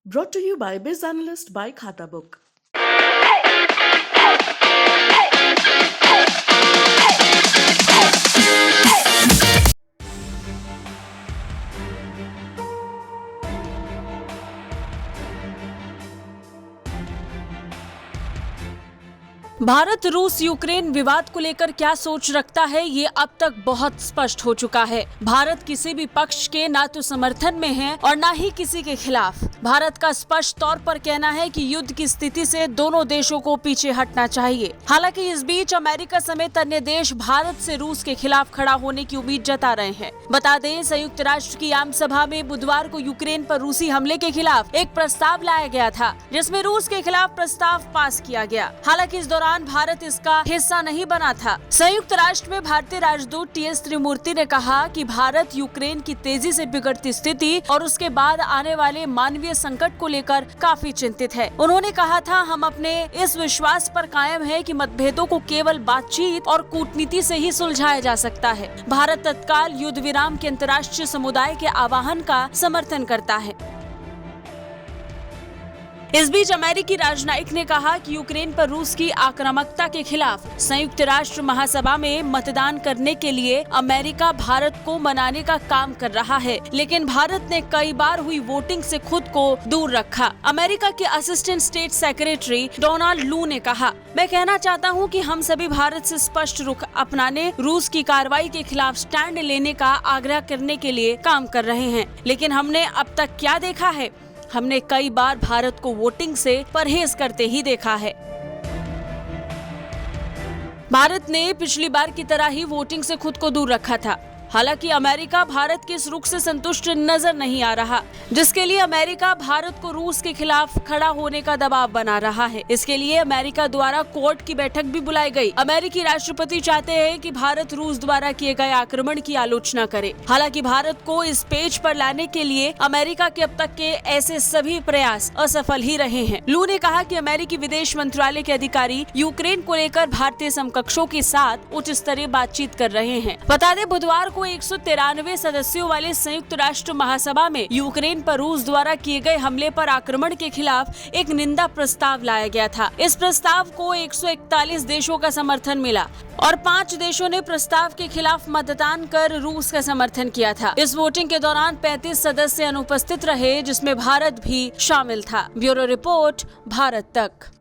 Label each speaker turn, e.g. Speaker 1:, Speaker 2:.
Speaker 1: Brought to you by Biz Analyst by Khata Book.
Speaker 2: Bharat रूस Ukraine विवाद को लेकर क्या सोच रखता है ये अब तक बहुत स्पष्ट हो चुका है। भारत किसी भी पक्ष के ना तो समर्थन में है और ना ही किसी के खिलाफ। भारत का स्पष्ट तौर पर कहना है कि युद्ध की स्थिति से दोनों देशों को पीछे हटना चाहिए। हालांकि इस बीच अमेरिका समेत अन्य देश भारत से रूस के खिलाफ खड़ा होने की उम्मीद जता रहे हैं। बता दें, संयुक्त राष्ट्र की आम सभा में बुधवार को यूक्रेन पर रूसी हमले के खिलाफ एक प्रस्ताव लाया गया था, जिसमें रूस के खिलाफ प्रस्ताव पास किया गया। हालांकि इस दौरान भारत इसका हिस्सा नहीं बना था। संयुक्त राष्ट्र में भारतीय राजदूत टी.एस. त्रिमूर्ति ने कहा कि भारत यूक्रेन की तेजी से बिगड़ती स्थिति और उसके बाद आने वाले मानवीय संकट को लेकर काफी चिंतित है। उन्होंने कहा था, हम अपने इस विश्वास पर कायम है कि मतभेदों को केवल बातचीत और कूटनीति से ही सुलझाया जा सकता है। भारत तत्काल युद्ध विराम के अंतर्राष्ट्रीय समुदाय के आह्वान का समर्थन करता है। इस बीच अमेरिकी राजनयिक ने कहा कि यूक्रेन पर रूस की आक्रामकता के खिलाफ संयुक्त राष्ट्र महासभा में मतदान करने के लिए अमेरिका भारत को मनाने का काम कर रहा है, लेकिन भारत ने कई बार हुई वोटिंग से खुद को दूर रखा। अमेरिका के असिस्टेंट स्टेट सेक्रेटरी डोनाल्ड लू ने कहा, मैं कहना चाहता हूं कि हम सभी भारत से स्पष्ट रुख अपनाने, रूस की कार्रवाई के खिलाफ स्टैंड लेने का आग्रह करने के लिए काम कर रहे हैं। लेकिन हमने अब तक क्या देखा है? हमने कई बार भारत को वोटिंग से परहेज करते ही देखा है। भारत ने पिछली बार की तरह ही वोटिंग से खुद को दूर रखा था। हालांकि अमेरिका भारत के इस रुख से संतुष्ट नजर नहीं आ रहा, जिसके लिए अमेरिका भारत को रूस के खिलाफ खड़ा होने का दबाव बना रहा है। इसके लिए अमेरिका द्वारा कोर्ट की बैठक भी बुलाई गई। अमेरिकी राष्ट्रपति चाहते हैं कि भारत रूस द्वारा किए गए आक्रमण की आलोचना करे। हालांकि भारत को इस पेज पर लाने के लिए अमेरिका के अब तक के ऐसे सभी प्रयास असफल ही रहे हैं। लू ने कहा कि अमेरिकी विदेश मंत्रालय के अधिकारी यूक्रेन को लेकर भारतीय समकक्षों के साथ उच्च स्तरीय बातचीत कर रहे हैं। बता दें, बुधवार को 193 सदस्यों वाले संयुक्त राष्ट्र महासभा में यूक्रेन पर रूस द्वारा किए गए हमले पर आक्रमण के खिलाफ एक निंदा प्रस्ताव लाया गया था। इस प्रस्ताव को 141 देशों का समर्थन मिला और 5 देशों ने प्रस्ताव के खिलाफ मतदान कर रूस का समर्थन किया था। इस वोटिंग के दौरान 35 सदस्य अनुपस्थित रहे, जिसमें भारत भी शामिल था। ब्यूरो रिपोर्ट, भारत तक।